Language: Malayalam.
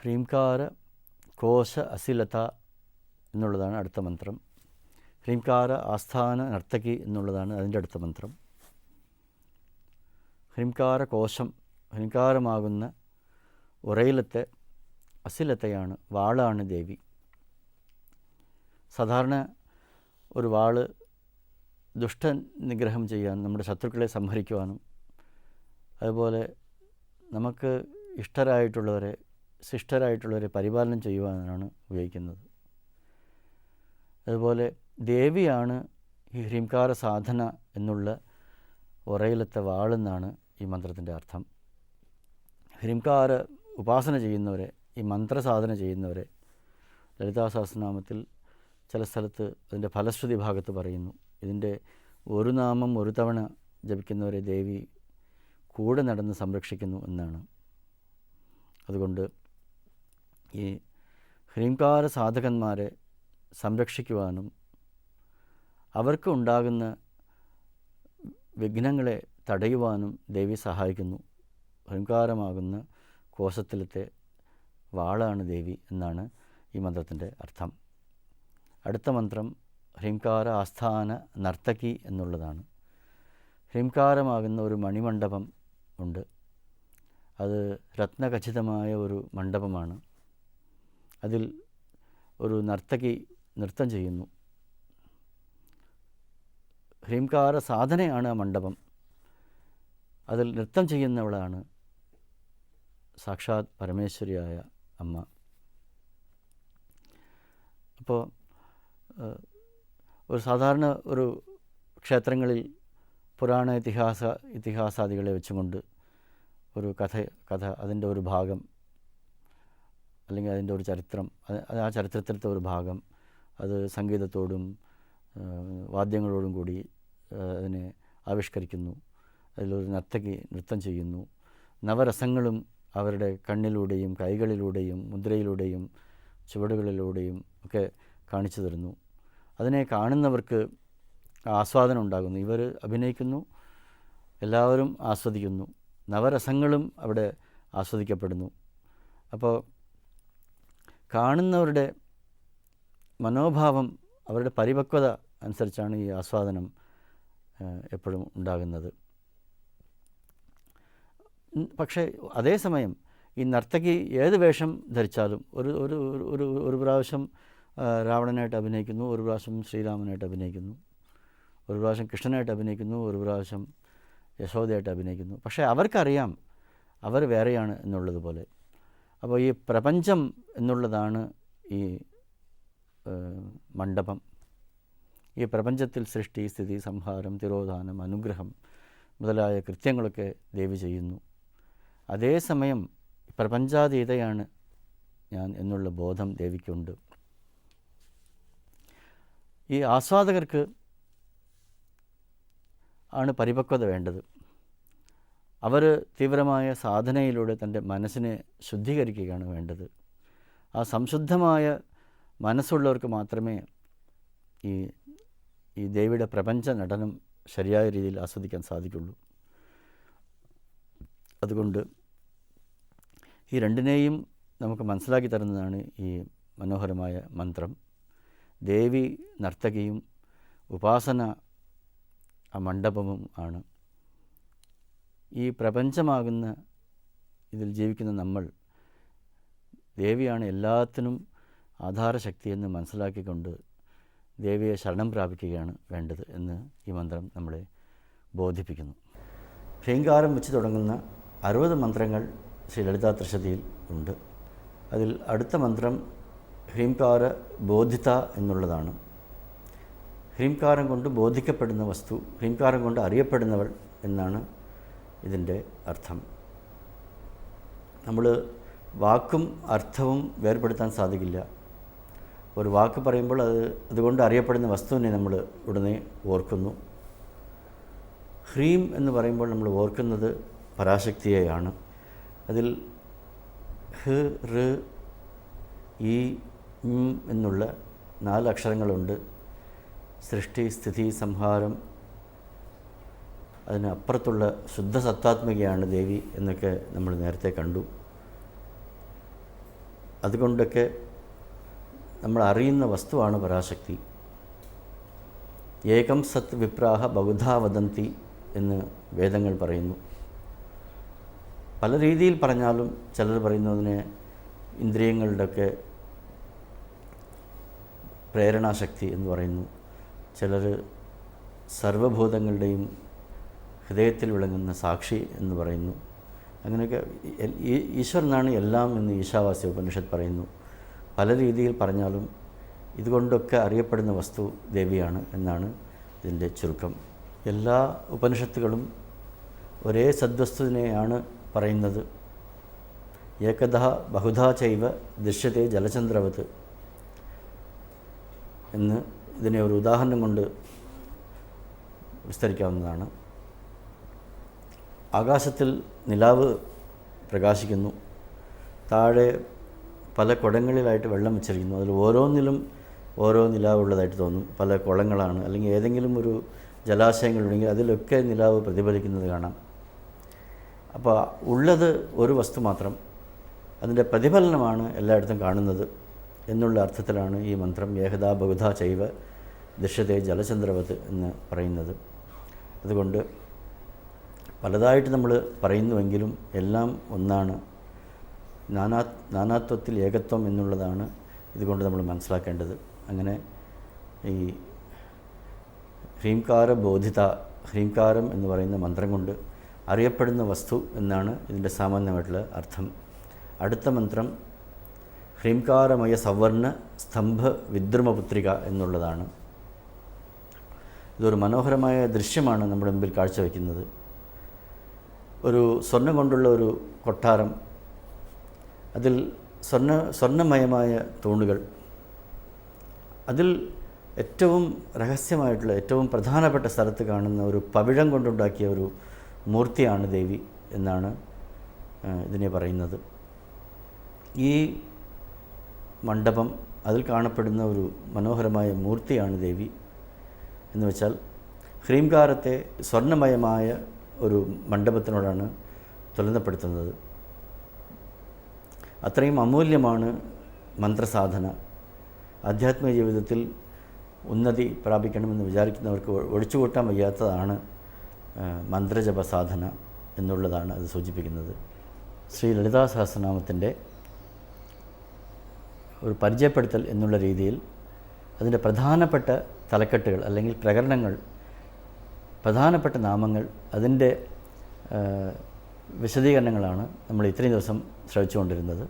ഹ്രീംകാര കോശ അസിലത എന്നുള്ളതാണ് അടുത്ത മന്ത്രം. ഹ്രീംകാര ആസ്ഥാന നർത്തകി എന്നുള്ളതാണ് അതിൻ്റെ അടുത്ത മന്ത്രം. ഹ്രീംകാര കോശം, ഹ്രീംകാരമാകുന്ന ഉറയിലത്തെ അസിലതയാണ്, വാളാണ് ദേവി. സാധാരണ ഒരു വാള് ദുഷ്ടനിഗ്രഹം ചെയ്യാൻ, നമ്മുടെ ശത്രുക്കളെ സംഹരിക്കുവാനും അതുപോലെ നമുക്ക് ഇഷ്ടരായിട്ടുള്ളവരെ, ശിഷ്ടരായിട്ടുള്ളവരെ പരിപാലനം ചെയ്യുവാനാണ് ഉപയോഗിക്കുന്നത്. അതുപോലെ ദേവിയാണ് ഈ ഹ്രീംകാര സാധന എന്നുള്ള ഉറയിലത്തെ വാളെന്നാണ് ഈ മന്ത്രത്തിൻ്റെ അർത്ഥം. ഹ്രീംകാര ഉപാസന ചെയ്യുന്നവരെ, ഈ മന്ത്രസാധന ചെയ്യുന്നവരെ ലളിതാ സഹസ്രനാമത്തിൽ ചില സ്ഥലത്ത് അതിൻ്റെ ഫലശ്രുതി ഭാഗത്ത് പറയുന്നു, ഇതിൻ്റെ ഒരു നാമം ഒരു തവണ ജപിക്കുന്നവരെ ദേവി കൂടെ നടന്ന് സംരക്ഷിക്കുന്നു എന്നാണ്. അതുകൊണ്ട് ഈ ഹ്രീംകാര സാധകന്മാരെ സംരക്ഷിക്കുവാനും അവർക്ക് ഉണ്ടാകുന്ന വിഘ്നങ്ങളെ തടയുവാനും ദേവി സഹായിക്കുന്നു. ഹ്രീംകാരമാകുന്ന കോശത്തിലത്തെ വാളാണ് ദേവി എന്നാണ് ഈ മന്ത്രത്തിൻ്റെ അർത്ഥം. അടുത്ത മന്ത്രം ഹ്രീംകാര ആസ്ഥാന നർത്തകി എന്നുള്ളതാണ്. ഹ്രീംകാരമാകുന്ന ഒരു മണിമണ്ഡപം ഉണ്ട്. അത് രത്നഖചിതമായ ഒരു മണ്ഡപമാണ്. അതിൽ ഒരു നർത്തകി നൃത്തം ചെയ്യുന്നു. ഹ്രീംകാര സാധനയാണ് ആ മണ്ഡപം. അതിൽ നൃത്തം ചെയ്യുന്നവളാണ് സാക്ഷാത് പരമേശ്വരിയായ അമ്മ. അപ്പോൾ ഒരു സാധാരണ ഒരു ക്ഷേത്രങ്ങളിൽ പുരാണ ഇതിഹാസാദികളെ വെച്ചുകൊണ്ട് ഒരു കഥ അതിൻ്റെ ഒരു ഭാഗം അല്ലെങ്കിൽ അതിൻ്റെ ഒരു ചരിത്രം, ആ ചരിത്രത്തിലത്തെ ഒരു ഭാഗം അത് സംഗീതത്തോടും വാദ്യങ്ങളോടും കൂടി അതിനെ ആവിഷ്കരിക്കുന്നു. അതിലൊരു നർത്തകി നൃത്തം ചെയ്യുന്നു. നവരസങ്ങളും അവരുടെ കണ്ണിലൂടെയും കൈകളിലൂടെയും മുദ്രയിലൂടെയും ചുവടുകളിലൂടെയും ഒക്കെ കാണിച്ചു തരുന്നു. അതിനെ കാണുന്നവർക്ക് ആസ്വാദനം ഉണ്ടാകുന്നു. ഇവർ അഭിനയിക്കുന്നു, എല്ലാവരും ആസ്വദിക്കുന്നു, നവരസങ്ങളും അവിടെ ആസ്വദിക്കപ്പെടുന്നു. അപ്പോൾ കാണുന്നവരുടെ മനോഭാവം, അവരുടെ പരിപക്വത അനുസരിച്ചാണ് ഈ ആസ്വാദനം എപ്പോഴും ഉണ്ടാകുന്നത്. പക്ഷേ അതേസമയം ഈ നർത്തകി ഏത് വേഷം ധരിച്ചാലും ഒരു ഒരു ഒരു ഒരു പ്രാവശ്യം രാവണനായിട്ട് അഭിനയിക്കുന്നു, ഒരു പ്രാവശ്യം ശ്രീരാമനായിട്ട് അഭിനയിക്കുന്നു, ഒരു പ്രാവശ്യം കൃഷ്ണനായിട്ട് അഭിനയിക്കുന്നു, ഒരു പ്രാവശ്യം യശോദയായിട്ട് അഭിനയിക്കുന്നു. പക്ഷേ അവർക്കറിയാം അവർ വേറെയാണ് എന്നുള്ളതുപോലെ. അപ്പോൾ ഈ പ്രപഞ്ചം എന്നുള്ളതാണ് ഈ മണ്ഡപം. ഈ പ്രപഞ്ചത്തിൽ സൃഷ്ടി, സ്ഥിതി, സംഹാരം, തിരോധാനം, അനുഗ്രഹം മുതലായ കൃത്യങ്ങളൊക്കെ ദേവി ചെയ്യുന്നു. അതേസമയം പ്രപഞ്ചാതീതയാണ് ഞാൻ എന്നുള്ള ബോധം ദേവിക്കുണ്ട്. ഈ ആസ്വാദകർക്ക് ആണ് പരിപക്വത വേണ്ടത്. അവർ തീവ്രമായ സാധനയിലൂടെ തൻ്റെ മനസ്സിനെ ശുദ്ധീകരിക്കുകയാണ് വേണ്ടത്. ആ സംശുദ്ധമായ മനസ്സുള്ളവർക്ക് മാത്രമേ ഈ ദേവിയുടെ പ്രപഞ്ച നടനം ശരിയായ രീതിയിൽ ആസ്വദിക്കാൻ സാധിക്കുള്ളൂ. അതുകൊണ്ട് ഈ രണ്ടിനെയും നമുക്ക് മനസ്സിലാക്കി തരുന്നതാണ് ഈ മനോഹരമായ മന്ത്രം. ദേവി നർത്തകിയും ഉപാസന ആ മണ്ഡപവും ആണ്. ഈ പ്രപഞ്ചമാകുന്ന ഇതിൽ ജീവിക്കുന്ന നമ്മൾ ദേവിയാണ് എല്ലാത്തിനും ആധാരശക്തിയെന്ന് മനസ്സിലാക്കിക്കൊണ്ട് ദേവിയെ ശരണം പ്രാപിക്കുകയാണ് വേണ്ടത് എന്ന് ഈ മന്ത്രം നമ്മളെ ബോധിപ്പിക്കുന്നു. ഹ്രീംകാരം വെച്ച് തുടങ്ങുന്ന 60 മന്ത്രങ്ങൾ ശ്രീ ലളിതാ ത്രിശതിയിൽ ഉണ്ട്. അതിൽ അടുത്ത മന്ത്രം ഹ്രീംകാര ബോധിത എന്നുള്ളതാണ്. ഹ്രീംകാരം കൊണ്ട് ബോധിക്കപ്പെടുന്ന വസ്തു, ഹ്രീംകാരം കൊണ്ട് അറിയപ്പെടുന്നവൾ എന്നാണ് ഇതിൻ്റെ അർത്ഥം. നമ്മൾ വാക്കും അർത്ഥവും വേർപെടുത്താൻ സാധിക്കില്ല. ഒരു വാക്ക് പറയുമ്പോൾ അതുകൊണ്ട് അറിയപ്പെടുന്ന വസ്തുവിനെ നമ്മൾ ഉടനെ ഓർക്കുന്നു. ഹ്രീം എന്ന് പറയുമ്പോൾ നമ്മൾ ഓർക്കുന്നത് പരാശക്തിയെയാണ്. അതിൽ ഹ്, ഋ, ഈ, എന്നുള്ള 4 അക്ഷരങ്ങളുണ്ട്. സൃഷ്ടി, സ്ഥിതി, സംഹാരം, അതിനപ്പുറത്തുള്ള ശുദ്ധ സത്താത്മികയാണ് ദേവി എന്നൊക്കെ നമ്മൾ നേരത്തെ കണ്ടു. അതുകൊണ്ടൊക്കെ നമ്മൾ അറിയുന്ന വസ്തുവാണ് പരാശക്തി. ഏകം സത് വിപ്രാഹ ബഹുധാ വദന്തി എന്ന് വേദങ്ങൾ പറയുന്നു. പല രീതിയിൽ പറഞ്ഞാലും ചിലർ പറയുന്നതിനെ ഇന്ദ്രിയങ്ങളുടെയൊക്കെ പ്രേരണാശക്തി എന്ന് പറയുന്നു. ചിലർ സർവഭൂതങ്ങളുടെയും ഹൃദയത്തിൽ വിളങ്ങുന്ന സാക്ഷി എന്ന് പറയുന്നു. അങ്ങനെയൊക്കെ ഈശ്വരനാണ് എല്ലാം എന്ന് ഈശാവാസ്യ ഉപനിഷത്ത് പറയുന്നു. പല രീതിയിൽ പറഞ്ഞാലും ഇതുകൊണ്ടൊക്കെ അറിയപ്പെടുന്ന വസ്തു ദേവിയാണ് എന്നാണ് ഇതിൻ്റെ ചുരുക്കം. എല്ലാ ഉപനിഷത്തുകളും ഒരേ സദ്വസ്തുവിനെയാണ് പറയുന്നത്. ഏകദ ബഹുധാ ചൈവ ദൃശ്യത്തെ ജലചന്ദ്രവത് എന്ന് ഇതിനെ ഒരു ഉദാഹരണം കൊണ്ട് വിസ്തരിക്കാവുന്നതാണ്. ആകാശത്തിൽ നിലാവ് പ്രകാശിക്കുന്നു. താഴെ പല കുടങ്ങളിലായിട്ട് വെള്ളം വെച്ചിരിക്കുന്നു. അതിൽ ഓരോന്നിലും ഓരോ നിലാവുള്ളതായിട്ട് തോന്നും. പല കുളങ്ങളാണ്, അല്ലെങ്കിൽ ഏതെങ്കിലും ഒരു ജലാശയങ്ങളുണ്ടെങ്കിൽ അതിലൊക്കെ നിലാവ് പ്രതിഫലിക്കുന്നത് കാണാം. അപ്പോൾ ഉള്ളത് ഒരു വസ്തു മാത്രം, അതിൻ്റെ പ്രതിഫലനമാണ് എല്ലായിടത്തും കാണുന്നത് എന്നുള്ള അർത്ഥത്തിലാണ് ഈ മന്ത്രം ഏകദാ ബഹുധാ ചൈവ ദൃശ്യത്തെ ജലചന്ദ്രവത് എന്ന് പറയുന്നത്. അതുകൊണ്ട് പലതായിട്ട് നമ്മൾ പറയുന്നുവെങ്കിലും എല്ലാം ഒന്നാണ്. നാനാത്വത്തിൽ ഏകത്വം എന്നുള്ളതാണ് ഇതുകൊണ്ട് നമ്മൾ മനസ്സിലാക്കേണ്ടത്. അങ്ങനെ ഈ ഹ്രീംകാര ബോധിത, ഹ്രീംകാരം എന്ന് പറയുന്ന മന്ത്രം കൊണ്ട് അറിയപ്പെടുന്ന വസ്തു എന്നാണ് ഇതിൻ്റെ സാമാന്യമായിട്ടുള്ള അർത്ഥം. അടുത്ത മന്ത്രം ഹ്രീംകാരമയ സവർണ സ്തംഭ വിദ്രുമപുത്രിക എന്നുള്ളതാണ്. ഇതൊരു മനോഹരമായ ദൃശ്യമാണ് നമ്മുടെ മുമ്പിൽ കാഴ്ചവെക്കുന്നത്. ഒരു സ്വർണ്ണം കൊണ്ടുള്ള ഒരു കൊട്ടാരം, അതിൽ സ്വർണ്ണമയമായ തൂണുകൾ, അതിൽ ഏറ്റവും രഹസ്യമായിട്ടുള്ള ഏറ്റവും പ്രധാനപ്പെട്ട സ്ഥലത്ത് കാണുന്ന ഒരു പവിഴം കൊണ്ടുണ്ടാക്കിയ ഒരു മൂർത്തിയാണ് ദേവി എന്നാണ് ഇതിനെ പറയുന്നത്. ഈ മണ്ഡപം, അതിൽ കാണപ്പെടുന്ന ഒരു മനോഹരമായ മൂർത്തിയാണ് ദേവി എന്ന് വെച്ചാൽ ഹ്രീംകാരത്തെ സ്വർണ്ണമയമായ ഒരു മണ്ഡപത്തിനോടാണ് തുലനപ്പെടുത്തുന്നത്. അത്രയും അമൂല്യമാണ് മന്ത്രസാധന. ആധ്യാത്മിക ജീവിതത്തിൽ ഉന്നതി പ്രാപിക്കണമെന്ന് വിചാരിക്കുന്നവർക്ക് ഒഴിച്ചുകൂട്ടാൻ വയ്യാത്തതാണ് മന്ത്രജപ സാധന എന്നുള്ളതാണ് അത് സൂചിപ്പിക്കുന്നത്. ശ്രീ ലളിതാ സഹസ്രനാമത്തിൻ്റെ ഒരു പരിചയപ്പെടുത്തൽ എന്നുള്ള രീതിയിൽ അതിൻ്റെ പ്രധാനപ്പെട്ട തലക്കെട്ടുകൾ അല്ലെങ്കിൽ പ്രകരണങ്ങൾ, പ്രധാനപ്പെട്ട നാമങ്ങൾ, അതിൻ്റെ വിശദീകരണങ്ങളാണ് നമ്മൾ ഇത്രയും ദിവസം ശ്രവിച്ചുകൊണ്ടിരുന്നത്.